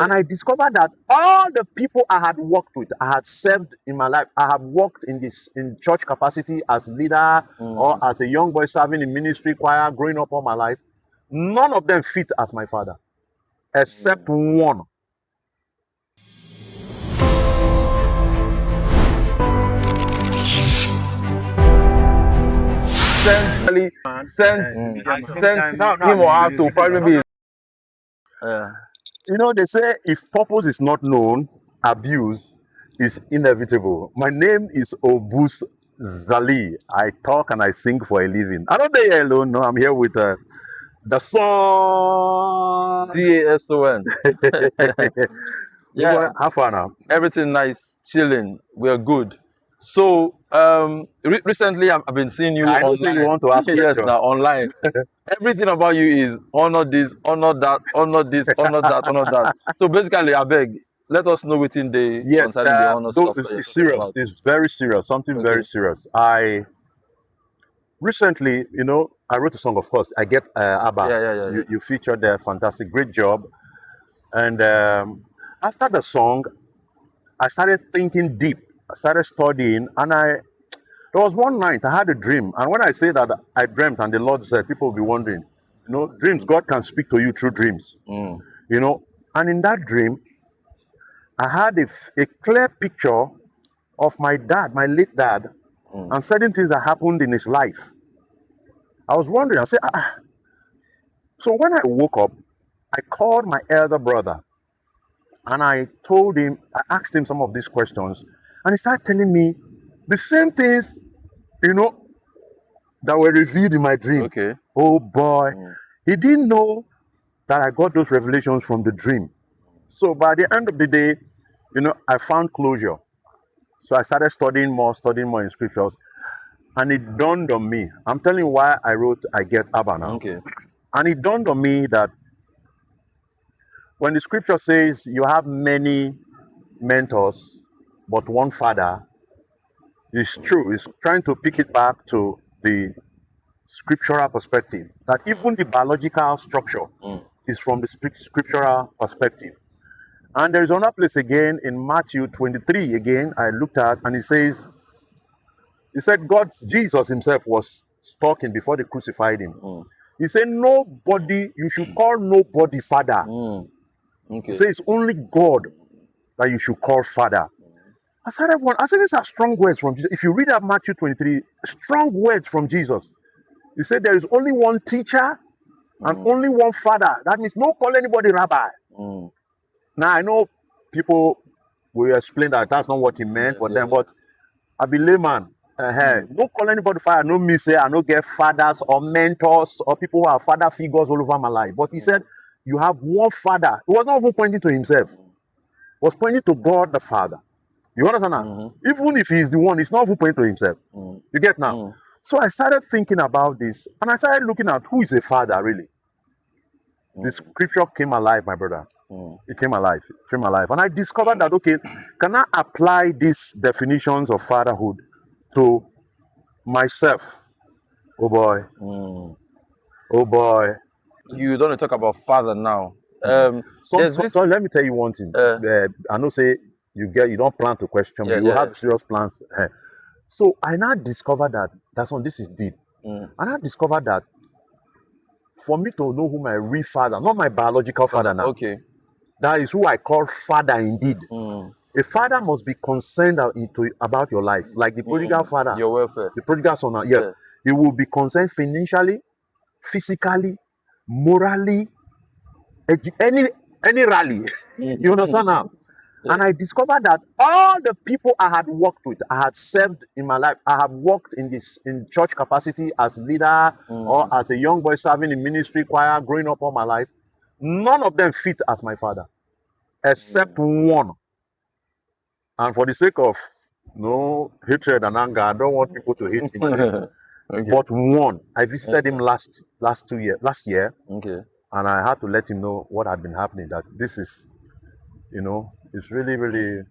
And I discovered that all the people I had worked with, I had served in my life. I have worked in church capacity as leader or as a young boy serving in ministry choir, growing up all my life. None of them fit as my father, except one. Sent him or her to probably be. You know, they say if purpose is not known, abuse is inevitable. My name is Obus Zali. I talk and I sing for a living. I'm not there alone. No, I'm here with the song. DASON. Yeah, how far now? Everything nice, chilling. We're good. So recently I've been seeing you I know online. you want to ask Yes, questions. now online. Everything about you is honor this, honor that, honor this, honor that, honor that. So basically, I beg, let us know within the concerning the honor stuff. It's serious. About. It's very serious. Something very serious. I recently, you know, I wrote a song. Of course, I get Abba. You featured there. Fantastic, great job. And after the song, I started thinking deep. I started studying, and there was one night I had a dream. And when I say that I dreamt, and the Lord said, people will be wondering, you know, dreams, God can speak to you through dreams. You know, and in that dream, I had a clear picture of my dad, my late dad, and certain things that happened in his life. I was wondering, I said, So when I woke up, I called my elder brother, and I asked him some of these questions, and he started telling me the same things, you know, that were revealed in my dream. Okay. Oh boy. He didn't know that I got those revelations from the dream. So by the end of the day, you know, I found closure. So I started studying more in scriptures. And it dawned on me. I'm telling you why I wrote I Get Abba now. Okay. And it dawned on me that when the scripture says you have many mentors, but one father, it's true. It's trying to pick it back to the scriptural perspective. That even the biological structure is from the scriptural perspective. And there is another place again in Matthew 23 again I looked at, and he said Jesus himself was talking before they crucified him. He said, you should call nobody father. Okay. He said it's only God that you should call father. I said these are strong words from Jesus. If you read up Matthew 23, strong words from Jesus. He said there is only one teacher and only one father. That means no call anybody rabbi. Now I know people will explain that that's not what he meant, but I be layman. No call anybody father. No me say I no get fathers or mentors or people who are father figures all over my life. But he said you have one father. He was not even pointing to himself. He was pointing to God the Father. You understand now? Even if he's the one, he's not even pointing to himself. You get now? So I started thinking about this, and I started looking at who is a father really. The scripture came alive, my brother. It came alive. And I discovered that, okay, can I apply these definitions of fatherhood to myself? Oh boy. Oh boy. You don't talk about father now. So let me tell you one thing. I know say you don't plan to question me. You have serious plans. So I now discovered that this is deep. And I discovered that for me to know who my real father, not my biological father now. Okay. That is who I call father indeed. A father must be concerned about your life, like the prodigal father. Your welfare. The prodigal son. Yes. He will be concerned financially, physically, morally, any rally. You understand now? And I discovered that all the people I had worked with, I had served in my life. I have worked in church capacity as leader or as a young boy serving in ministry choir, growing up all my life. None of them fit as my father, except one. And for the sake of no hatred and anger, I don't want people to hate him. Okay. But one, I visited him last year. Okay. And I had to let him know what had been happening. That this is, you know, it's really, really,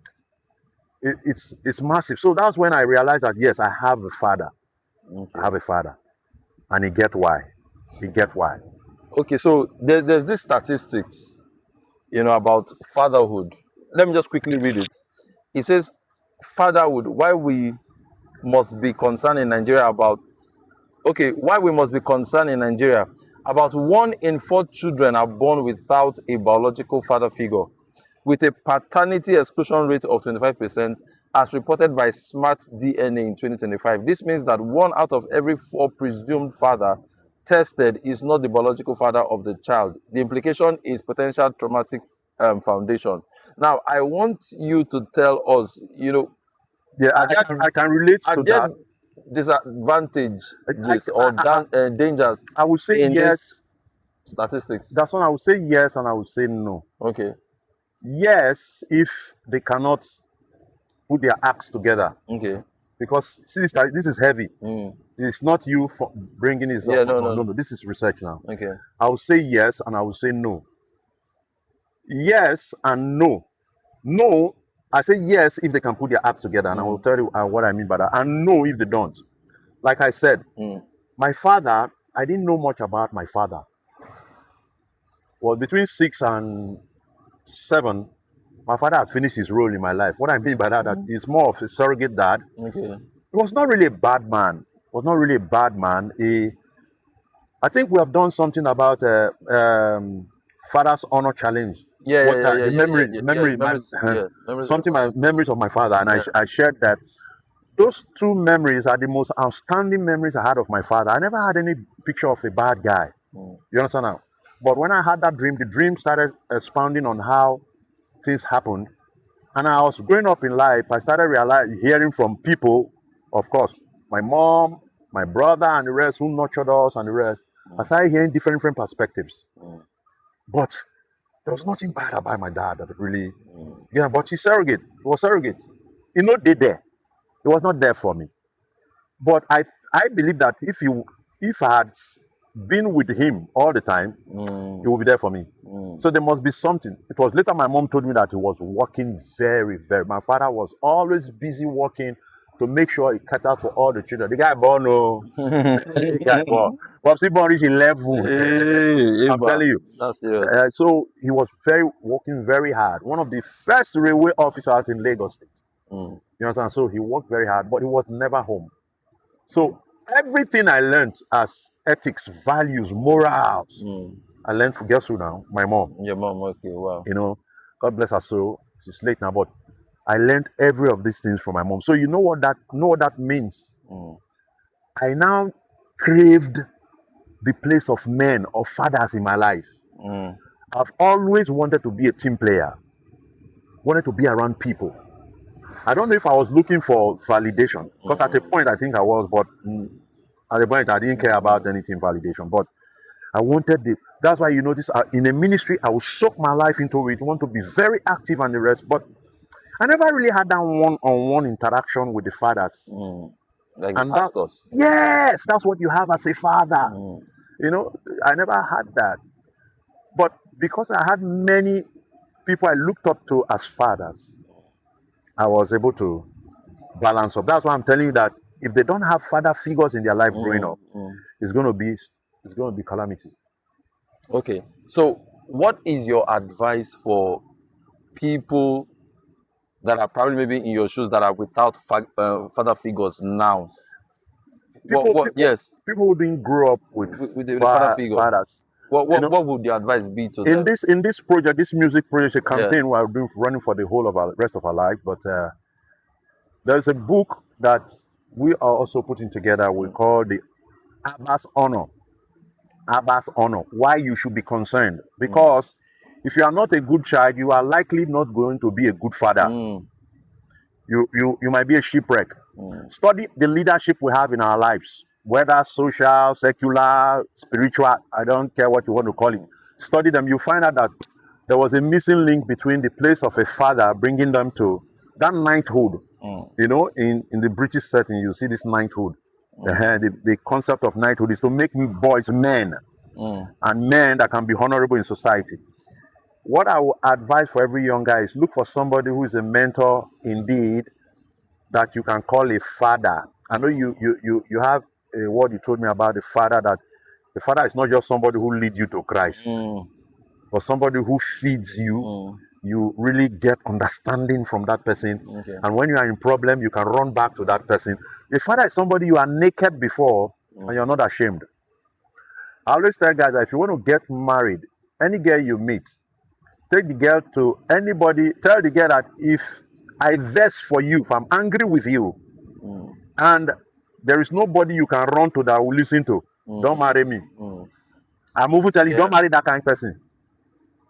it's massive. So that's when I realized that yes, I have a father. Okay. I have a father, and he get why. Okay, so there's this statistics about fatherhood. Let me just quickly read it. It says, fatherhood, why we must be concerned in Nigeria about, why we must be concerned in Nigeria. About 1 in 4 children are born without a biological father figure, with a paternity exclusion rate of 25%, as reported by Smart DNA in 2025. This means that 1 out of every 4 presumed father tested is not the biological father of the child. The implication is potential traumatic foundation. Now, I want you to tell us, Yeah, I can relate are to there that. disadvantages or dangers I would say in yes. this statistics? That's one I would say yes, and I would say no. Okay. Yes, if they cannot put their acts together. Okay. Because this is heavy. It's not you for bringing this up. No. This is research now. Okay. I would say yes, and I would say no. Yes and no. No, I say yes if they can put their acts together, and I will tell you what I mean by that. And no if they don't. Like I said, my father, I didn't know much about my father. Well, between 6 and 7, my father had finished his role in my life. What I mean by that, that he's more of a surrogate dad. Okay. He was not really a bad man. I think we have done something about father's honor challenge. Memories of my father, and I shared that those 2 memories are the most outstanding memories I had of my father. I never had any picture of a bad guy. You understand now? But when I had that dream, the dream started expounding on how things happened. And I was growing up in life, I started hearing from people, of course, my mom, my brother, and the rest who nurtured us and the rest. I started hearing different perspectives. But there was nothing bad about my dad that really, but he was surrogate. They there. It was not there for me. But I believe that if I had been with him all the time, he would be there for me. So there must be something. It was later my mom told me that he was working very, very. My father was always busy working to make sure he cut out for all the children. The guy born, the guy born. Popsy born reach 11. I'm telling you. That's serious. So he was working very hard. One of the first railway officers in Lagos State. You understand? So he worked very hard, but he was never home. So everything I learned as ethics, values, morals, I learned from, guess who now? My mom. Your mom, okay, wow. God bless her soul. She's late now, but I learned every of these things from my mom. So you know what that means? I now craved the place of men or fathers in my life. I've always wanted to be a team player, wanted to be around people. I don't know if I was looking for validation, because at a point I think I was, but at the point I didn't care about anything validation. But I wanted that's why you notice in a ministry I will soak my life into it, want to be very active and the rest. But I never really had that one-on-one interaction with the fathers. Like and pastors. Yes, that's what you have as a father. I never had that. But because I had many people I looked up to as fathers, I was able to balance up. That's why I'm telling you that if they don't have father figures in their life growing up, it's going to be calamity. Okay, so what is your advice for people that are probably maybe in your shoes that are without father figures now? People who didn't grow up with the father figure. Fathers. What would your advice be to them? In this project, this music project, a campaign we're running for the whole of our rest of our life. But there's a book that we are also putting together. We call the Abba's Honor. Abba's Honor. Why you should be concerned? Because if you are not a good child, you are likely not going to be a good father. You might be a shipwreck. Study the leadership we have in our lives, whether social, secular, spiritual, I don't care what you want to call it. Study them. You find out that there was a missing link between the place of a father bringing them to that knighthood. In the British setting, you see this knighthood. The concept of knighthood is to make boys men, and men that can be honorable in society. What I would advise for every young guy is look for somebody who is a mentor indeed, that you can call a father. I know you have a word you told me about the father, that the father is not just somebody who leads you to Christ. but somebody who feeds you. You really get understanding from that person. Okay. And when you are in problem, you can run back to that person. A father is somebody you are naked before and you're not ashamed. I always tell guys that if you want to get married, any girl you meet, take the girl to anybody, tell the girl that if I vex for you, if I'm angry with you, and there is nobody you can run to that will listen to, don't marry me. I'm even telling you, don't marry that kind of person.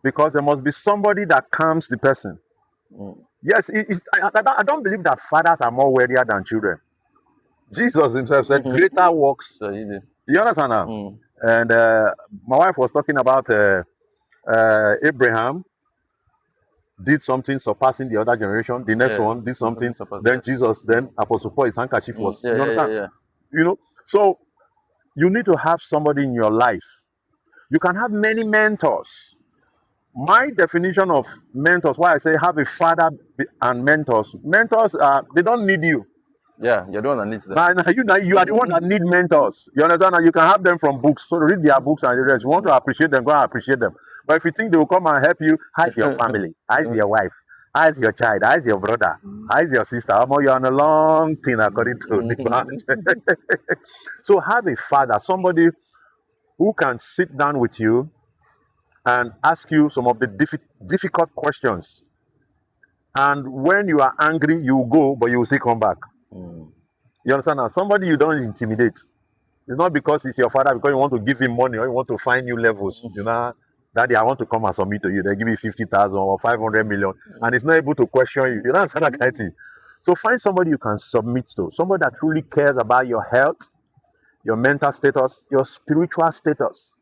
Because there must be somebody that calms the person. Yes, I don't believe that fathers are more worthier than children. Jesus himself said, greater works. So he did. You understand now? And my wife was talking about Abraham did something surpassing the other generation. The next one did something. Then Jesus, then Apostle Paul, his handkerchief was. You understand? You know, so you need to have somebody in your life. You can have many mentors. My definition of mentors, why I say have a father and mentors. Mentors, they don't need you. Yeah, you're the one that needs them. You are the one that need mentors. You understand? And you can have them from books. So read their books and the rest. You want to appreciate them, go and appreciate them. But if you think they will come and help you, how's your family? How's your wife? How's your child? How's your brother? How's your sister? You're on a long thing according to the So have a father, somebody who can sit down with you and ask you some of the difficult questions. And when you are angry, you go, but you will still come back. You understand now? Somebody you don't intimidate. It's not because it's your father, because you want to give him money or you want to find new levels. You know, Daddy, I want to come and submit to you. They give you 50,000 or 500 million, and it's not able to question you. You understand that kind of thing? So find somebody you can submit to, somebody that truly cares about your health, your mental status, your spiritual status,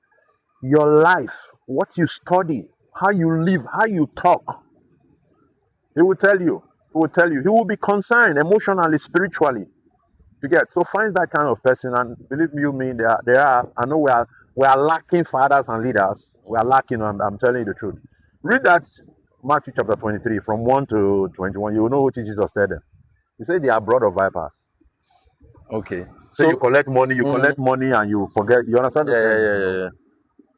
your life, what you study, how you live, how you talk. He will tell you. He will tell you. He will be concerned emotionally, spiritually. You get? So find that kind of person, and believe you me, there are. I know we are lacking fathers and leaders. We are lacking. I'm telling you the truth. Read that Matthew chapter 23 from 1 to 21. You will know what Jesus said them. He said they are blood of vipers. Okay. So you collect money, and you forget. You understand? Yeah.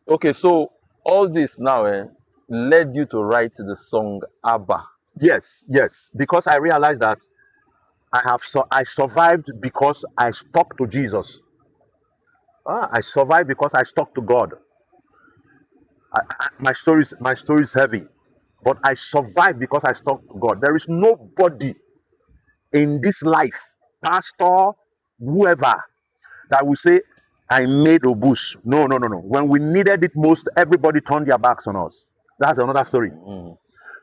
Okay, so all this now led you to write the song Abba. Yes, because I realized that I survived because I stuck to Jesus. I survived because I stuck to God. My story is heavy, but I survived because I stuck to God. There is nobody in this life, pastor, whoever, that will say, I made Obus. No. When we needed it most, everybody turned their backs on us. That's another story.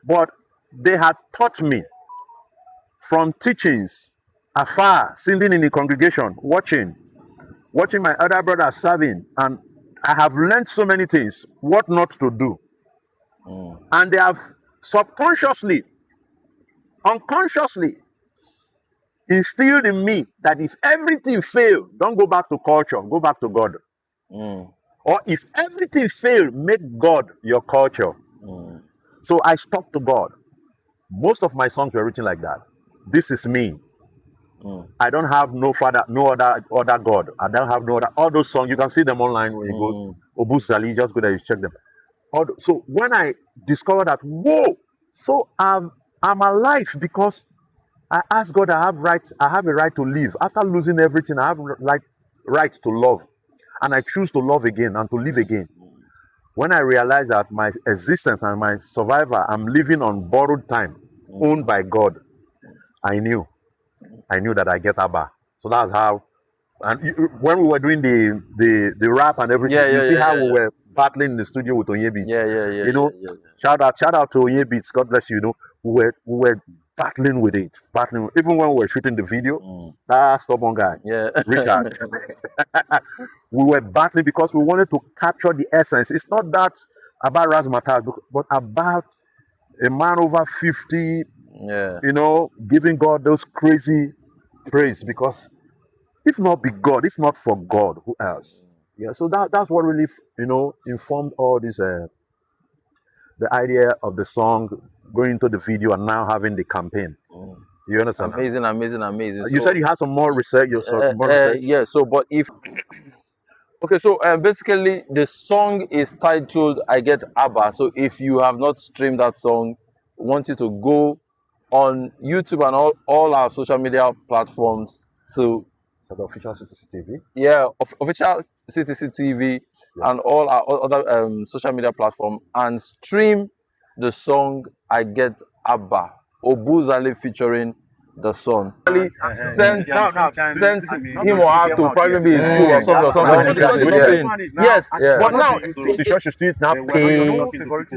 But they had taught me from teachings, afar, sitting in the congregation, watching my other brothers serving, and I have learned so many things, what not to do. And they have subconsciously, unconsciously instilled in me that if everything fails, don't go back to culture, go back to God. Or if everything fails, make God your culture. So I stuck to God. Most of my songs were written like that. This is me. I don't have no father, no other God. I don't have no other. All those songs, you can see them online when you go. Obus Zali, just go there, you check them. So when I discovered that, whoa, so I'm alive because I asked God, I have a right to live. After losing everything, I have right to love. And I choose to love again and to live again. When I realized that my existence and my survival, I'm living on borrowed time, owned by God, I knew that I get Abba. So that's how. And when we were doing the rap and everything, you see how we were battling in the studio with Onye Beats. You know, shout out to Onye Beats. God bless you. You know, we were battling with it, even when we were shooting the video. That stubborn guy, Richard. We were battling because we wanted to capture the essence. It's not that about Razzmatazz, but about a man over 50, you know, giving God those crazy praise. Because if not be God, if not for God, who else? Yeah, so that's what really, you know, informed all this, the idea of the song, going into the video, and now having the campaign. You understand? Amazing. You said you had some more research. Yeah, so but if Okay, so basically the song is titled "I Get Abba." So if you have not streamed that song, I want you to go on YouTube and all our social media platforms to So the official CTC TV. official CTC TV Yeah. and all our other social media platform and stream the song "I Get Abba" Obuzale featuring the son. Really send him or her to probably be in school or something or something. Yeah. Yes, Yeah. but now The church should still now pay